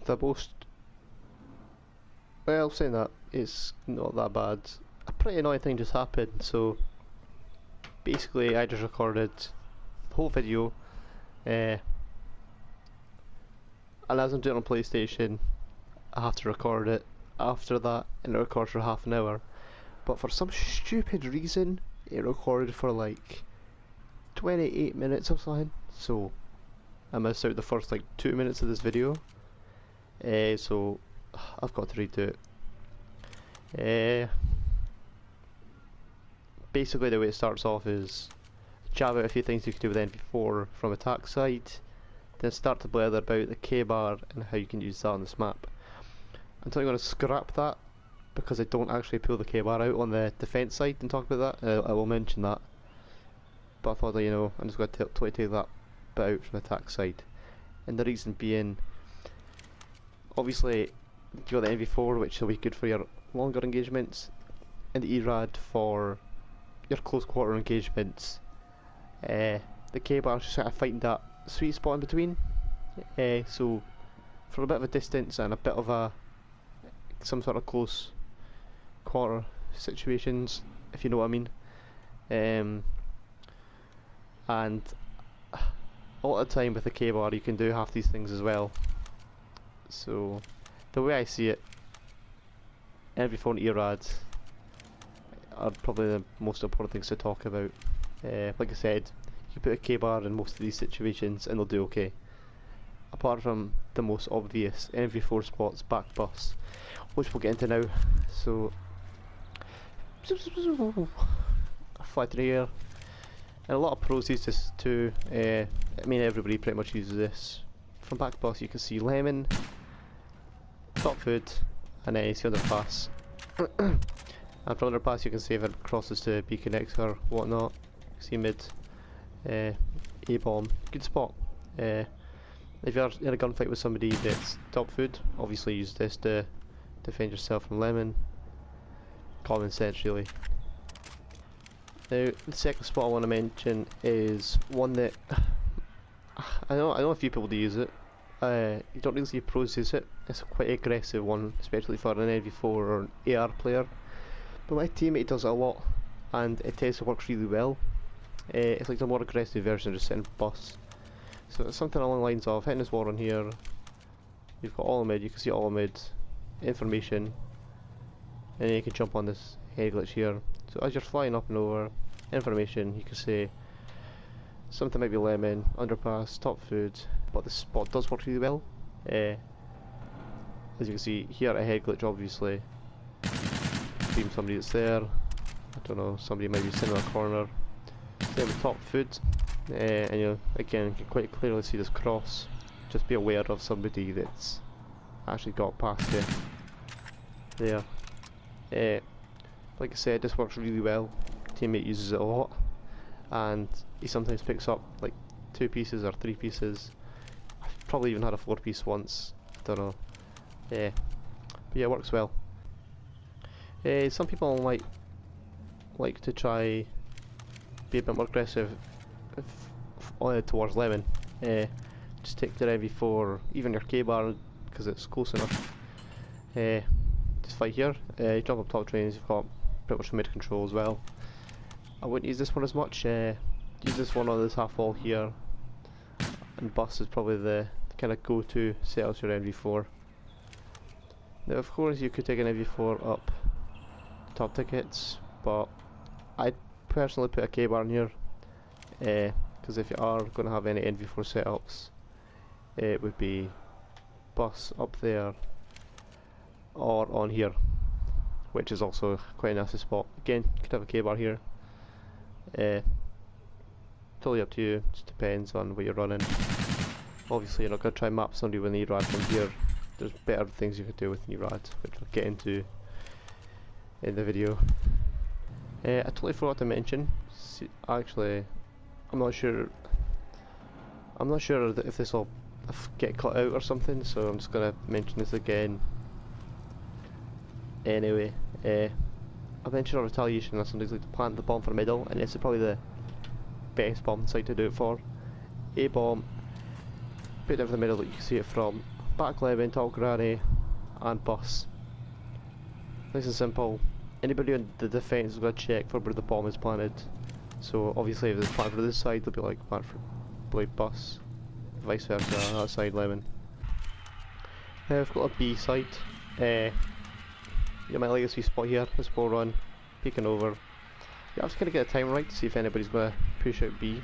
the most, well, saying that, it's not that bad. A pretty annoying thing just happened, so basically I just recorded the whole video, and as I'm doing it on PlayStation, I have to record it after that, and it records for half an hour. But for some stupid reason, it recorded for like 28 minutes or something, so I missed out the first like 2 minutes of this video. So I've got to redo it. Basically the way it starts off is chat about a few things you can do with NV4 from attack side, then start to blather about the K-bar and how you can use that on this map. I'm going to scrap that because I don't actually pull the K-bar out on the defense side and talk about that. I will mention that, but I thought that, you know, I'm just going to totally take that bit out from the attack side. And the reason being, obviously you got the NV4, which will be good for your longer engagements, and the ERAD for your close quarter engagements. The K-bar is just kind of fighting that sweet spot in between. So for a bit of a distance and a bit of some sort of close quarter situations, if you know what I mean. And a lot of the time with the K-bar you can do half these things as well. So the way I see it, NV4 and ERAD are probably the most important things to talk about. Like I said, you can put a K-bar in most of these situations and they'll do okay. Apart from the most obvious NV4 spots, back bus, which we'll get into now. So fly through here, and a lot of pros use this too. I mean, everybody pretty much uses this. From back bus you can see lemon, top food, and then you see underpass. And from underpass you can see if it crosses to B connect or whatnot. See mid, A-bomb, good spot. If you're in a gunfight with somebody that's top food, obviously use this to defend yourself from lemon. Common sense, really. Now, the second spot I want to mention is one that I know a few people do use it. You don't really see pros use it. It's a quite aggressive one, especially for an NV4 or an AR player. But my teammate does it a lot, and it tends to work really well. It's like the more aggressive version of just sitting bus. So it's something along the lines of hitting this wall on here. You've got all mid, you can see all mid, information, and then you can jump on this head glitch here. So as you're flying up and over, information, you can say something might be lemon, underpass, top food, but the spot does work really well. As you can see here, a head glitch obviously beam somebody that's there. I don't know, somebody might be sitting in a corner. Same with top food. And you know, again, you can quite clearly see this cross. Just be aware of somebody that's actually got past you there. Like I said, this works really well. Teammate uses it a lot, and he sometimes picks up like 2 pieces or 3 pieces. I've probably even had a 4-piece once. I don't know. But yeah, it works well. Some people might like to try be a bit more aggressive towards lemon. Just take the NV4, even your K-bar, because it's close enough. Just fight here. You jump up top trains, you've got pretty much mid control as well. I wouldn't use this one as much. Use this one on this half wall here, and bus is probably the kind of go-to setup for your NV4. Now of course you could take an NV4 up top tickets, but I'd personally put a K-bar in here, because if you are going to have any NV4 setups, it would be bus up there or on here, which is also quite a nasty spot. Again, you could have a K-bar here. Totally up to you, just depends on what you're running. Obviously you're not going to try and map somebody with an ERAD from here. There's better things you could do with an ERAD, which we'll get into in the video. I totally forgot to mention, actually, I'm not sure that if this will get cut out or something, so I'm just gonna mention this again. Anyway, I mentioned on retaliation that somebody's like to plant the bomb for middle, and this is probably the best bomb site to do it for. A bomb, put it in the middle that you can see it from. back lemon, top granny, and bus. Nice and simple. Anybody on the defence is going to check for where the bomb is planted. So obviously if it's planted for this side, they'll be like planted for blade bus. Vice versa, that side lemon. We've got a B side. You might like this wee spot here, this ball run, peeking over. You have to kind of get the time right to see if anybody's going to push out B.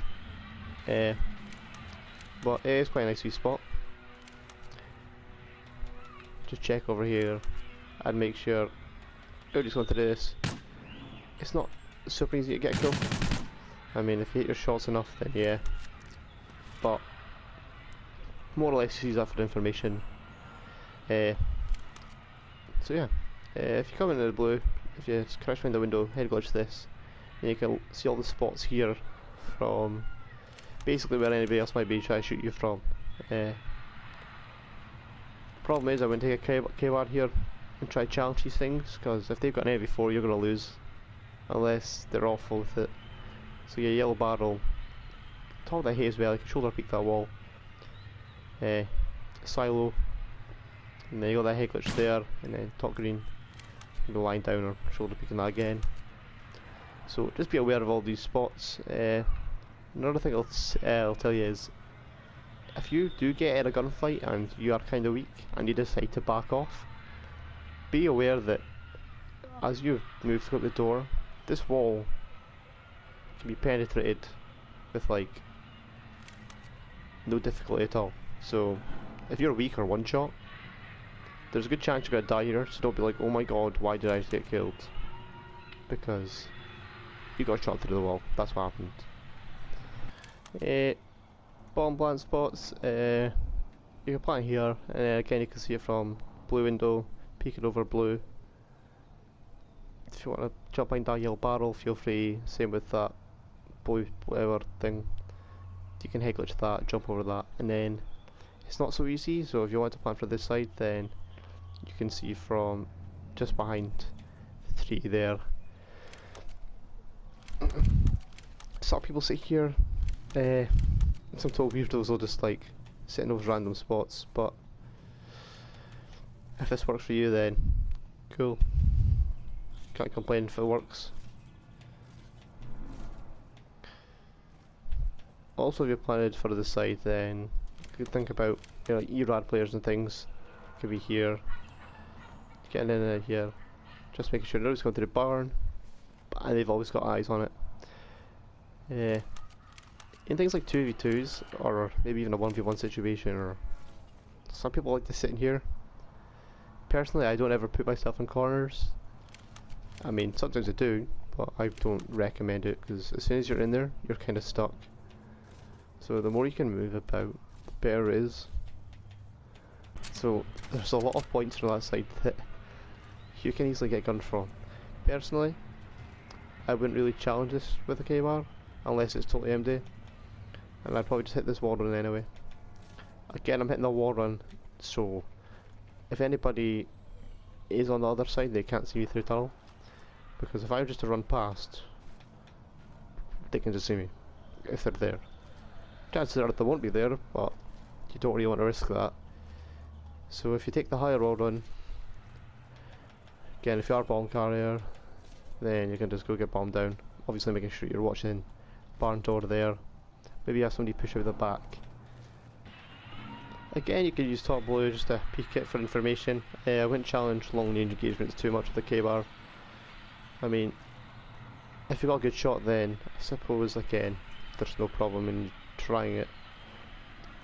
But it's quite a nice wee spot. Just check over here and make sure. Oh, just going to do this. It's not super easy to get a kill. I mean, if you hit your shots enough, then yeah. But more or less use that for information. So yeah, if you come into the blue, if you crash behind the window, head glitch this, and you can see all the spots here from basically where anybody else might be trying to shoot you from. Problem is I wouldn't take a K-Bar here and try to challenge these things, because if they've got an AV4 you're going to lose unless they're awful with it. So your yellow barrel, top of the hay as well, you can shoulder peek that wall. Silo, and then you got that head glitch there, and then top green, you go lying down or shoulder peeking that again. So just be aware of all these spots. Another thing I'll tell you is, if you do get in a gunfight and you are kind of weak and you decide to back off, be aware that as you move through the door, this wall can be penetrated with like no difficulty at all. So if you're weak or one shot, there's a good chance you're gonna die here, so don't be like, oh my god, why did I just get killed? Because you got shot through the wall, that's what happened. Bomb plant spots, you can plant here, and again you can see it from blue window, peeking over blue. If you want to jump behind that yellow barrel, feel free, same with that blue whatever thing. You can head glitch that, jump over that, and then it's not so easy, so if you want to plant for this side, then you can see from just behind the tree there. Some people sit here, some total weirdos will just like sit in those random spots, but if this works for you then cool, can't complain if it works. Also if you're planted for this side, then you could think about, you know, like ERAD players and things could be here, getting in and out here, just making sure nobody's going to the barn and they've always got eyes on it. In things like 2v2s or maybe even a 1v1 situation, or some people like to sit in here. Personally, I don't ever put myself in corners. I mean, sometimes I do, but I don't recommend it, because as soon as you're in there, you're kind of stuck. So the more you can move about, the better it is. So there's a lot of points from that side that you can easily get gunned from. Personally, I wouldn't really challenge this with a K-Bar unless it's totally empty, and I'd probably just hit this wall run anyway. Again, I'm hitting the wall run, so if anybody is on the other side, they can't see me through tunnel, because if I were just to run past, they can just see me if they're there. Chances are they won't be there, but you don't really want to risk that. So if you take the higher wall run, again, if you are bomb carrier, then you can just go get bombed down. Obviously making sure you're watching barn door there. Maybe you have somebody push over the back. Again, you can use top blue just to peek it for information. I wouldn't challenge long range engagements too much with the K-Bar. I mean, if you got a good shot, then I suppose again there's no problem in trying it.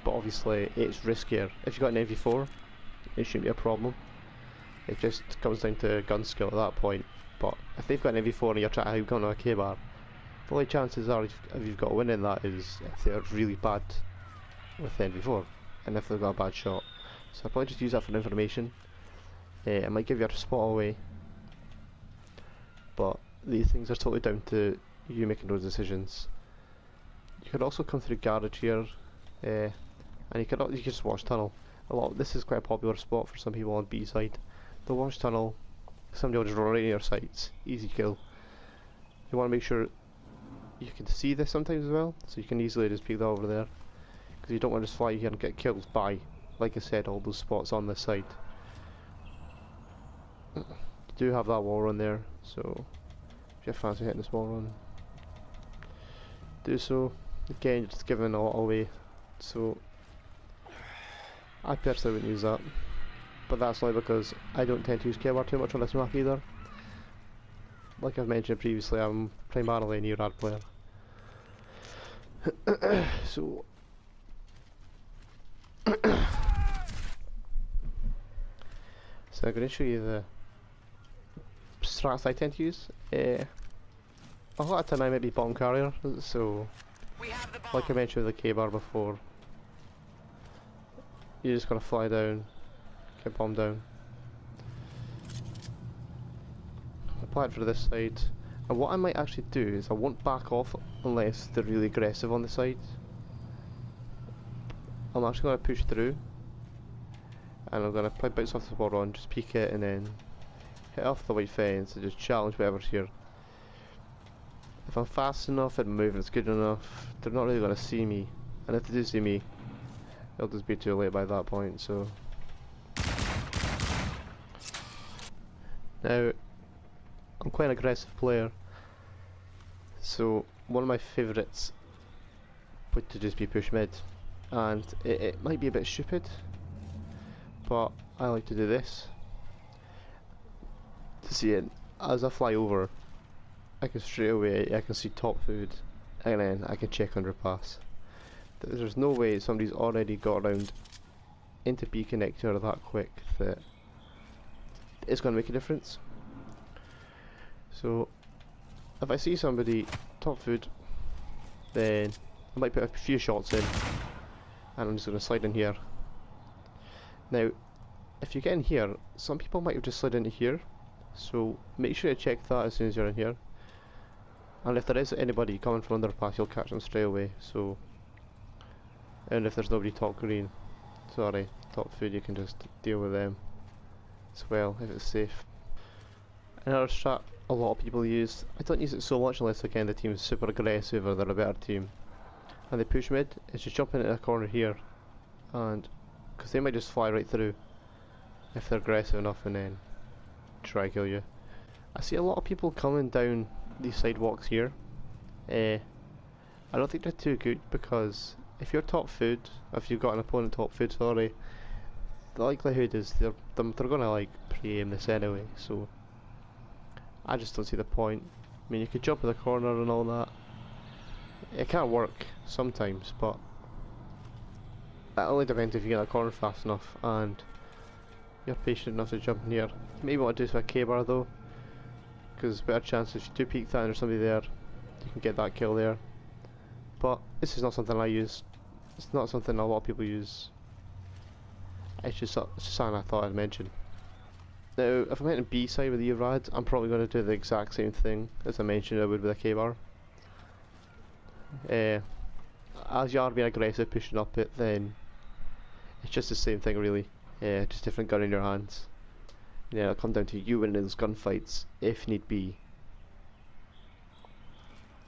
But obviously it's riskier. If you got an MV4, it shouldn't be a problem. It just comes down to gun skill at that point. But if they've got an MV4 and you're trying to gun on a K-Bar, the only chances are if you've got a win in that is if they're really bad with the MV4 and if they've got a bad shot. So I'll probably just use that for information. It might give you a spot away, but these things are totally down to you making those decisions. You could also come through garage here, and you could just watch tunnel. This is quite a popular spot for some people on B side. The watch tunnel, somebody will just run right in your sights, easy kill. You want to make sure you can see this sometimes as well, so you can easily just peek that over there, because you don't want to just fly here and get killed by like I said, all those spots on the side. You do have that wall run there, so if you fancy hitting this wall run, do so. Again, you're just giving a lot away, so I personally wouldn't use that. But that's only because I don't tend to use K-bar too much on this map either. Like I've mentioned previously, I'm primarily an ERAD player. So I'm going to show you the strats I tend to use. A lot of the time I might be bomb carrier, so like I mentioned with the K-bar before, you just gotta fly down, get bombed down. Apply it for this side, and what I might actually do is I won't back off unless they're really aggressive on the side. I'm actually going to push through, and I'm going to play bounce off the wall on, just peek it and then hit off the white fence and just challenge whatever's here. If I'm fast enough and movement's good enough, they're not really going to see me, and if they do see me, it'll just be too late by that point. So now, I'm quite an aggressive player, so one of my favourites would to just be push mid, and it might be a bit stupid, but I like to do this. To see it, as I fly over, I can straight away, I can see top food, and then I can check underpass. There's no way somebody's already got around into B connector that quick that it's going to make a difference. So if I see somebody top food, then I might put a few shots in, and I'm just going to slide in here. Now if you get in here, some people might have just slid into here, so make sure to check that as soon as you're in here, and if there is anybody coming from underpass, you'll catch them straight away. So, and if there's nobody top green, sorry, top food, you can just deal with them as well if it's safe. Another strat a lot of people use, I don't use it so much unless again the team is super aggressive or they're a better team and they push mid, it's just jumping into a corner here, and because they might just fly right through if they're aggressive enough and then try kill you. I see a lot of people coming down these sidewalks here. I don't think they're too good, because if you're top food, if you've got an opponent top food, sorry, the likelihood is they're gonna like pre-aim this anyway, so I just don't see the point. I mean, you could jump in the corner and all that. It can work sometimes, but that only depends if you get a corner fast enough and you're patient enough to jump in here. You may want to do this with a K-bar though, because there's a better chance if you do peek that and there's somebody there, you can get that kill there. But this is not something I use. It's not something a lot of people use. It's just something I thought I'd mention. Now, if I'm hitting B side with the ERAD, I'm probably going to do the exact same thing as I mentioned I would with a K-bar. As you are being aggressive, pushing up it, then it's just the same thing really. Just different gun in your hands. Yeah, it'll come down to you winning those gunfights if need be.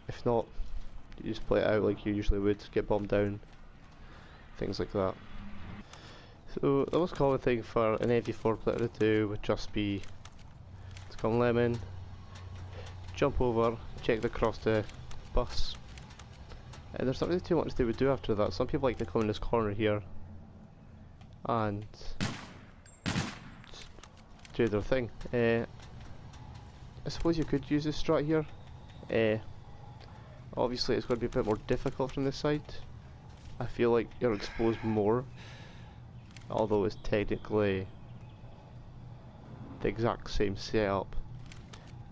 If not, you just play it out like you usually would, get bombed down, things like that. So the most common thing for an ND4 player to do would just be to come lemon, jump over, check the cross to bus, and there's not really too much they would do after that. Some people like to come in this corner here and do their thing. I suppose you could use this strat here. Obviously it's going to be a bit more difficult from this side. I feel like you're exposed more, although it's technically the exact same setup.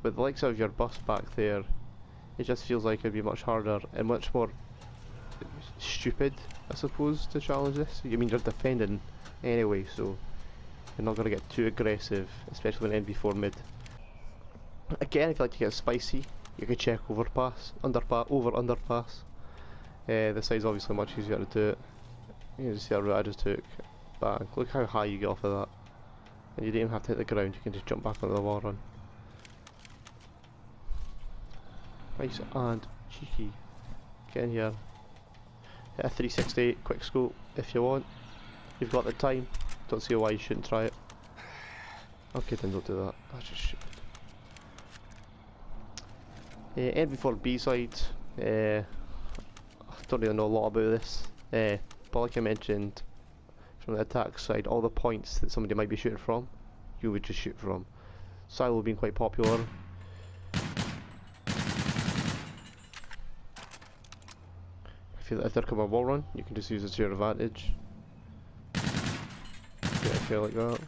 With the likes of your bus back there, it just feels like it'd be much harder and much more stupid, I suppose, to challenge this. I mean, you're defending anyway, so you're not going to get too aggressive, especially when NV4 mid. Again, if you like to get spicy, you could check overpass, underpass. The side's obviously much easier to do it. You can see how route I just took. Bang, look how high you get off of that. And you don't even have to hit the ground, you can just jump back onto the wall run. Nice and cheeky. Get in here. Hit a 360 quick scope if you want. You've got the time. Don't see why you shouldn't try it. Okay, then don't do that. That's just stupid. NV4 B-side. I don't really know a lot about this. But like I mentioned, from the attack side, all the points that somebody might be shooting from, you would just shoot from. Silo being quite popular. If there come a wall run, you can just use it to your advantage. Get a kill like that.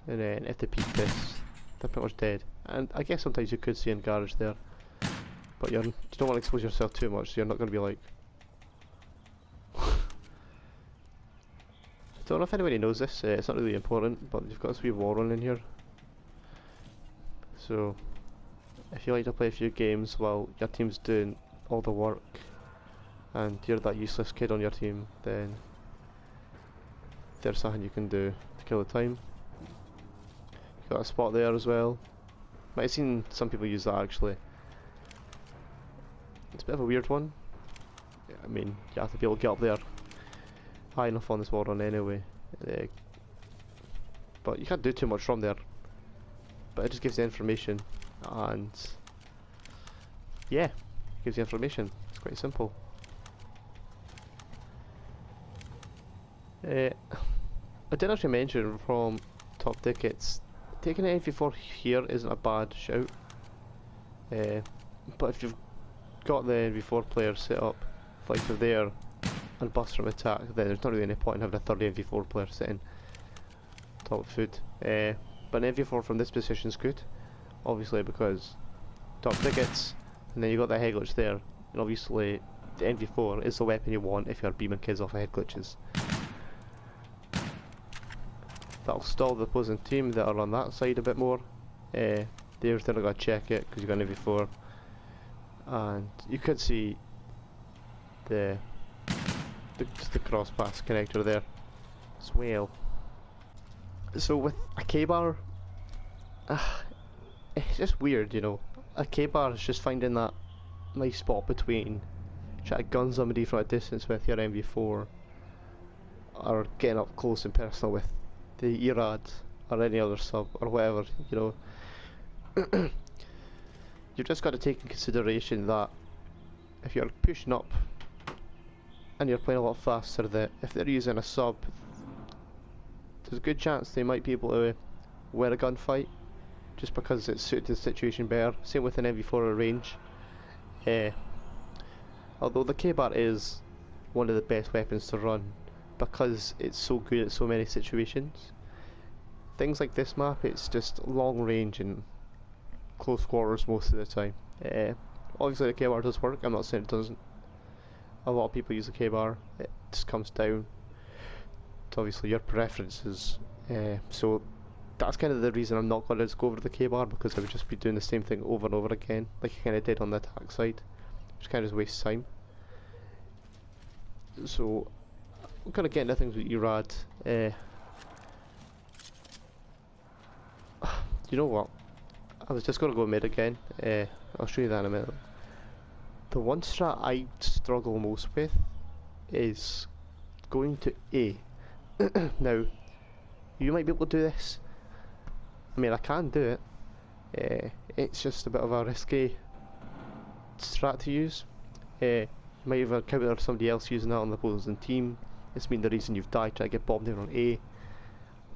And then if they peek this, they're pretty much dead. And I guess sometimes you could see in garage there, but you don't want to expose yourself too much, so you're not going to be like... I don't know if anybody knows this, it's not really important, but you've got this wee wall run in here. So, if you like to play a few games while your team's doing all the work, and you're that useless kid on your team, then there's something you can do to kill the time. You've got a spot there as well. Might have seen some people use that actually. It's a bit of a weird one. I mean, you have to be able to get up there high enough on this wall run anyway. But you can't do too much from there. But it just gives you information, and yeah, it gives you information. It's quite simple. I did actually mention from top tickets, taking an NV4 here isn't a bad shout. But if you've got the NV4 player set up like they're there and bust from attack, then there's not really any point in having a third NV4 player sitting top of food. But an NV4 from this position is good, obviously, because top tickets, and then you got the head glitch there, and obviously the NV4 is the weapon you want if you're beaming kids off of head glitches. That'll stall the opposing team that are on that side a bit more. They're not going to check it because you've got an NV4, and you could see the cross pass connector there as well. So with a K-bar, it's just weird, you know. A K-bar is just finding that nice spot between trying to gun somebody from a distance with your MV4 or getting up close and personal with the ERAD or any other sub or whatever, you know. You've just got to take in consideration that if you're pushing up and you're playing a lot faster, that if they're using a sub, there's a good chance they might be able to win a gunfight just because it's suited to the situation better. Same with an MV4 at range. Although the K-bar is one of the best weapons to run because it's so good at so many situations. Things like this map, it's just long range and close quarters most of the time. Obviously the K-bar does work, I'm not saying it doesn't. A lot of people use the K-bar, it just comes down to obviously your preferences. So that's kind of the reason I'm not going to just go over the K-bar, because I would just be doing the same thing over and over again, like I kind of did on the attack side, which kind of wastes time. So I'm kind of getting into things with ERAD. You know what? I was just going to go mid again. I'll show you that in a minute. The one strat I struggle most with is going to A. Now, you might be able to do this. I mean, I can do it. It's just a bit of a risky strat to use. You might have encountered somebody else using that on the opposing team. It's been the reason you've died trying to get bombed in on A,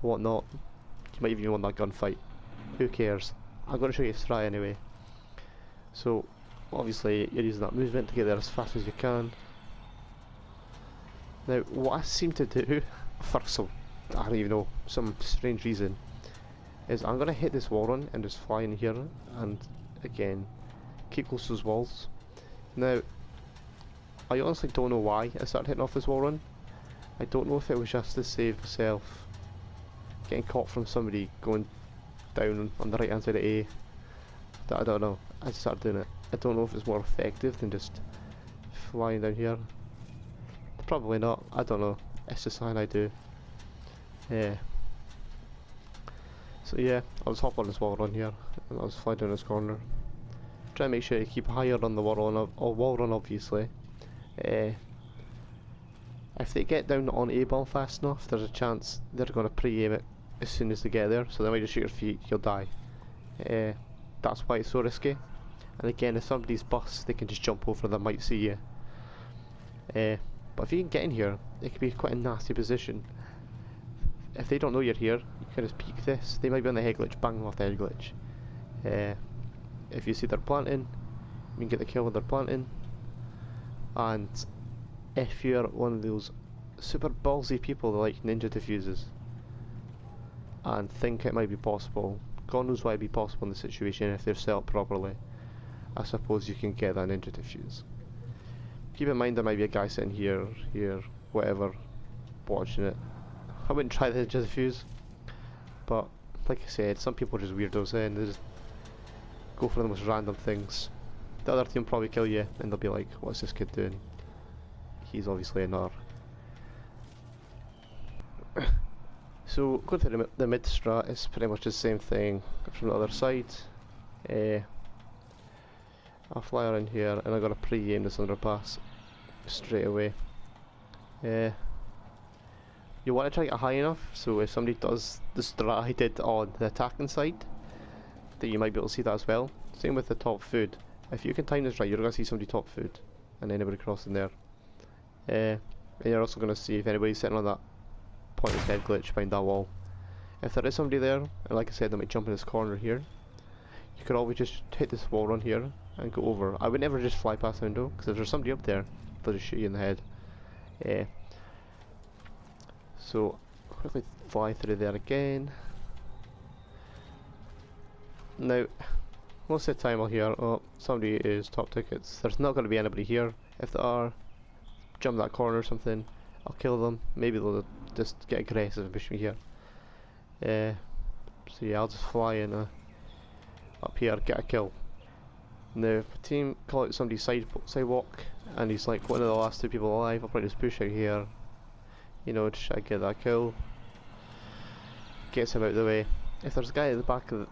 whatnot. You might even won that gunfight. Who cares? I'm going to show you a strat anyway. So, obviously, you're using that movement to get there as fast as you can. Now, what I seem to do, for some, I don't even know, some strange reason, is I'm going to hit this wall run and just fly in here and, again, keep close to those walls. Now, I honestly don't know why I started hitting off this wall run. I don't know if it was just to save myself getting caught from somebody going down on the right hand side of A. I don't know, I just started doing it. I don't know if it's more effective than just flying down here. Probably not, I don't know, it's just something I do. Yeah. So yeah, I was hopping on this wall run here, and I was flying down this corner. Try to make sure you keep higher on the wall run, obviously. I If they get down on A ball fast enough, there's a chance they're going to pre-aim it as soon as they get there, so they might just shoot your feet, you'll die. That's why it's so risky. And again, if somebody's bus, they can just jump over that might see you. But if you can get in here, it could be quite a nasty position. If they don't know you're here, you can just peek this. They might be on the head glitch, bang them off the head glitch. If you see they're planting, you can get the kill when they're planting. And if you're one of those super ballsy people that like ninja diffuses and think it might be possible, God knows why it'd be possible in the situation if they're set up properly, I suppose you can get that ninja diffuse. Keep in mind there might be a guy sitting here, whatever, watching it. I wouldn't try the ninja diffuse, but like I said, some people are just weirdos and they just go for the most random things. The other team will probably kill you and they'll be like, what's this kid doing? He's obviously a nar. So going to the mid strat is pretty much the same thing from the other side. I'll fly around here and I'm going to pre-aim this underpass straight away. You want to try to get high enough so if somebody does the strat I did on the attacking side, that you might be able to see that as well. Same with the top food. If you can time this right, you're going to see somebody top food and anybody crossing there. And you're also going to see if anybody's sitting on that pointless head glitch behind that wall. If there is somebody there, and like I said, they might jump in this corner here, you could always just hit this wall run here and go over. I would never just fly past the window, because if there's somebody up there, they'll just shoot you in the head. So, quickly fly through there again. Now, most of the time I'll hear, oh, somebody is top tickets. There's not going to be anybody here. If there are, jump that corner or something, I'll kill them. Maybe they'll just get aggressive and push me here. So yeah, I'll just fly in up here, get a kill. Now if a team call out somebody's sidewalk and he's like one of the last two people alive, I'll probably just push out here, you know, to try to get that kill. Gets him out of the way. If there's a guy at the back of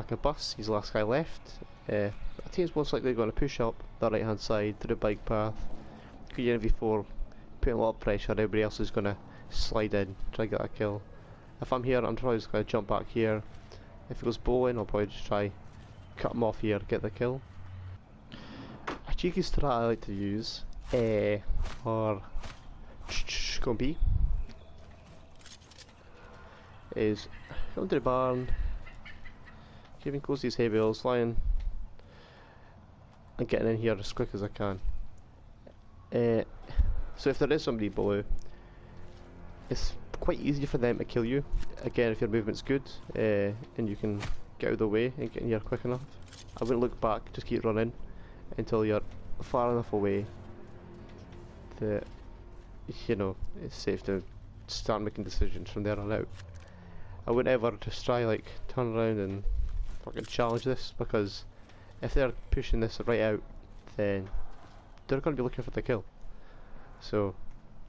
the bus, he's the last guy left. A team's most likely going to push up the right hand side through the bike path. V4, putting a lot of pressure, everybody else is going to slide in, try to get that kill. If I'm here, I'm probably just going to jump back here. If it goes bowling, I'll probably just try cut him off here, get the kill. A cheeky strat I like to use, or going B, is going to the barn, keeping close to these hay bales, flying and getting in here as quick as I can. So if there is somebody below, it's quite easy for them to kill you. Again, if your movement's good and you can get out of the way and get in here quick enough. I wouldn't look back, just keep running until you're far enough away that, you know, it's safe to start making decisions from there on out. I wouldn't ever just try like turn around and fucking challenge this, because if they're pushing this right out, then they're going to be looking for the kill. So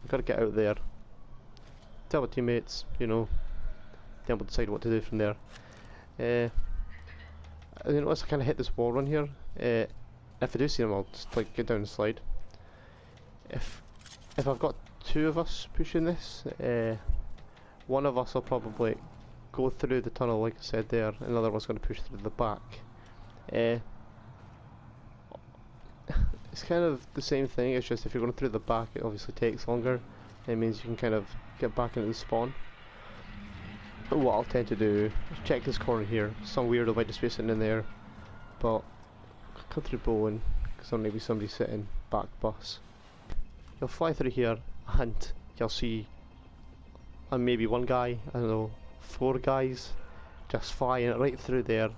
you've got to get out there, tell my teammates, you know, then we'll decide what to do from there. You know, once I kind of hit this wall run here, if I do see them, I'll just like get down and slide. If I've got two of us pushing this, one of us will probably go through the tunnel like I said there, and another one's going to push through the back. It's kind of the same thing, it's just if you're going through the back it obviously takes longer. It means you can kind of get back into the spawn. But what I'll tend to do is check this corner here, some weirdo might just be sitting in there, but come through bowling, because there may be somebody sitting back bus. You'll fly through here and you'll see maybe one guy, I don't know, 4 guys just flying right through there,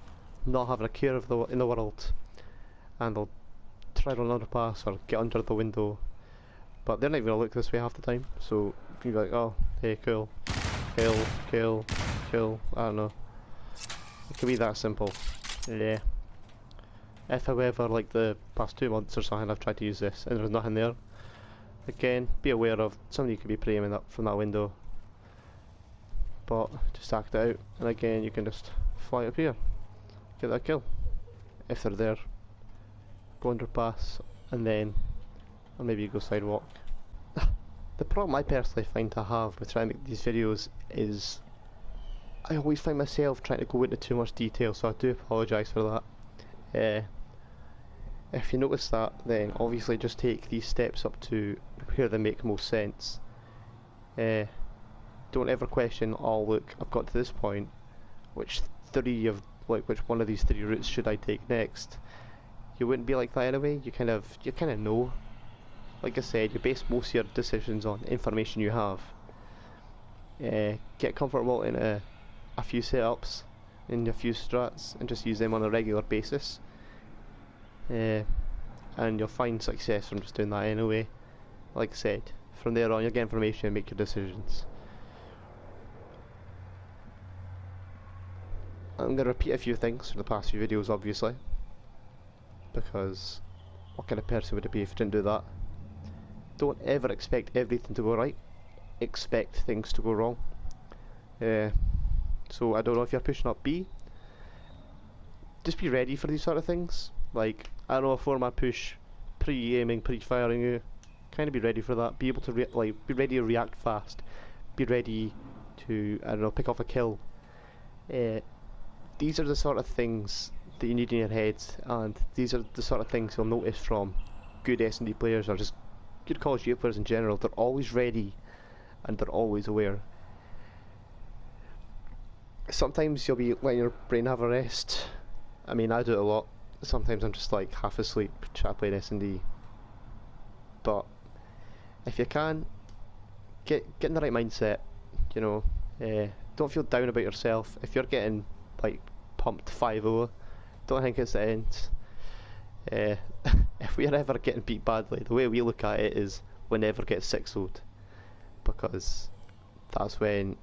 not having a care in the world, and they'll try to run underpass or get under the window, but they're not even going to look this way half the time, so you can be like, oh, hey, cool, kill, I don't know. It can be that simple. Yeah. If however, like the past 2 months or something, I've tried to use this and there's nothing there, again, be aware of somebody could be pre-aiming up from that window, but just act it out, and again you can just fly up here, get that kill. If they're there, go underpass, and then, or maybe you go sidewalk. The problem I personally find to have with trying to make these videos is I always find myself trying to go into too much detail, so I do apologise for that. If you notice that, then obviously just take these steps up to where they make most sense. Don't ever question, oh look, I've got to this point, which one of these 3 routes should I take next? You wouldn't be like that anyway. You kind of know. Like I said, you base most of your decisions on information you have. Get comfortable in a few setups, in a few strats, and just use them on a regular basis. And you'll find success from just doing that anyway. Like I said, from there on you'll get information and make your decisions. I'm going to repeat a few things from the past few videos, obviously, because what kind of person would it be if you didn't do that? Don't ever expect everything to go right, expect things to go wrong. So I don't know if you're pushing up B, just be ready for these sort of things. Like, I don't know, a 4-man push, pre-aiming, pre-firing you, kind of be ready for that, be able to be ready to react fast, be ready to, I don't know, pick off a kill. These are the sort of things that you need in your head, and these are the sort of things you'll notice from good SnD players, or just good Call of Duty players in general. They're always ready and they're always aware. Sometimes you'll be letting your brain have a rest. I mean, I do it a lot. Sometimes I'm just like half asleep trying to play SnD. But if you can, get in the right mindset, you know. Don't feel down about yourself. If you're getting like pumped 5-0, don't think it's the end. If we're ever getting beat badly, the way we look at it is we never get 6-0'd, because that's when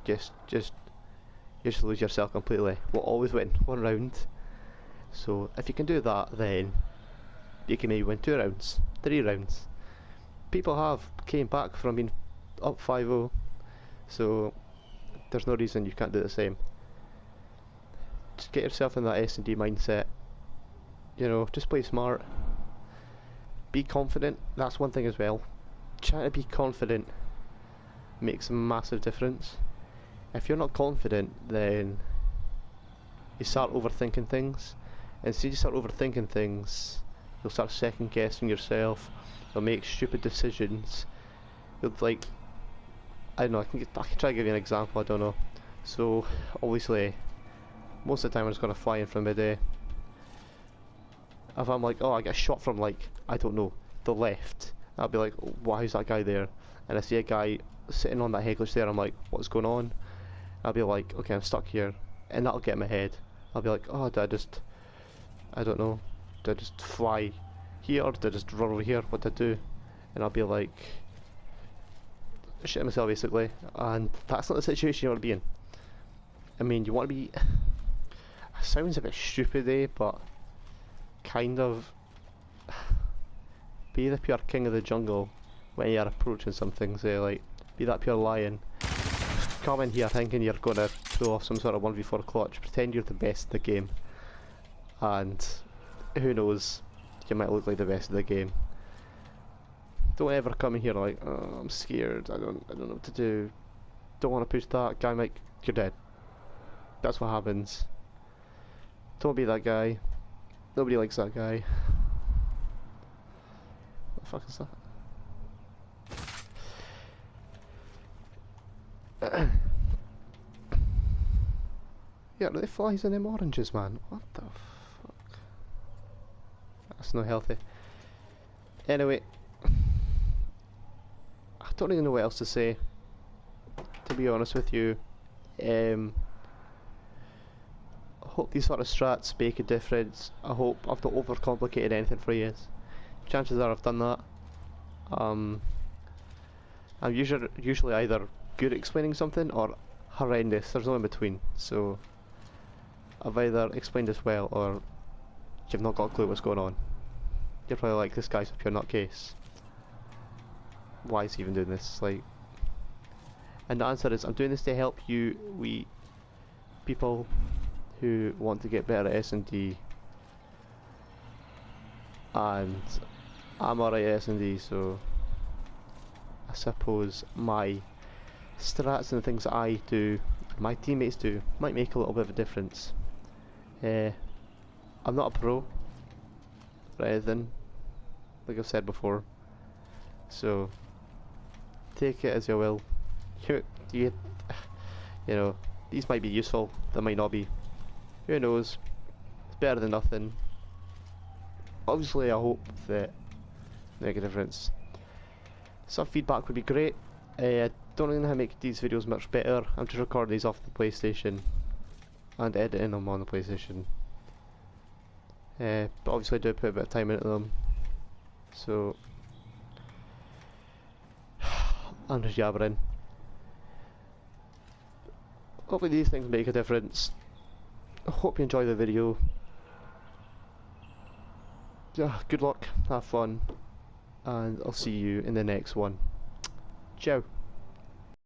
you just lose yourself completely. We'll always win 1 round, so if you can do that, then you can maybe win 2 rounds, 3 rounds. People have came back from being up 5-0, so there's no reason you can't do the same. Just get yourself in that SnD mindset. You know, just play smart. Be confident. That's one thing as well. Trying to be confident makes a massive difference. If you're not confident, then you start overthinking things. And since you start overthinking things, you'll start second guessing yourself. You'll make stupid decisions. You'll I don't know. I can try to give you an example. I don't know. So obviously, most of the time I'm just gonna fly in from midday. If I'm like, oh, I get shot from like, I don't know, the left, I'll be like, oh, why is that guy there? And I see a guy sitting on that head glitch there, I'm like, what's going on? I'll be like, okay, I'm stuck here, and that'll get in my head. I'll be like, oh, I don't know, do I just fly here, or do I just run over here, what do I do? And I'll be like, shitting myself basically, and that's not the situation you want to be in. I mean, you want to be, sounds a bit stupid, but kind of be the pure king of the jungle when you're approaching something. Say, like, be that pure lion. Come in here thinking you're gonna pull off some sort of 1v4 clutch, pretend you're the best in the game, and who knows, you might look like the best in the game. Don't ever come in here like, oh, I'm scared, I don't know what to do, don't want to push that guy, Mike, you're dead. That's what happens. Don't be that guy. Nobody likes that guy. What the fuck is that? Yeah, are they flies in them oranges, man? What the fuck? That's not healthy. Anyway, I don't really know what else to say, to be honest with you. I hope these sort of strats make a difference. I hope I've not overcomplicated anything for you. Chances are I've done that. I'm usually either good at explaining something or horrendous. There's no in between. So I've either explained this well or you've not got a clue what's going on. You're probably like, this guy's a pure nutcase. Why is he even doing this? Like, and the answer is, I'm doing this to help you, we people who want to get better at SnD, and I'm alright at SnD, so I suppose my strats and the things that I do, my teammates do, might make a little bit of a difference. I'm not a pro or anything, like I've said before, so take it as you will. You know, these might be useful, they might not be. Who knows? It's better than nothing. Obviously, I hope that they make a difference. Some feedback would be great. I don't really know how to make these videos much better. I'm just recording these off the PlayStation and editing them on the PlayStation. But obviously I do put a bit of time into them. So I'm just yabbering. Hopefully these things make a difference. I hope you enjoy the video. Good luck, have fun, and I'll see you in the next one. Ciao.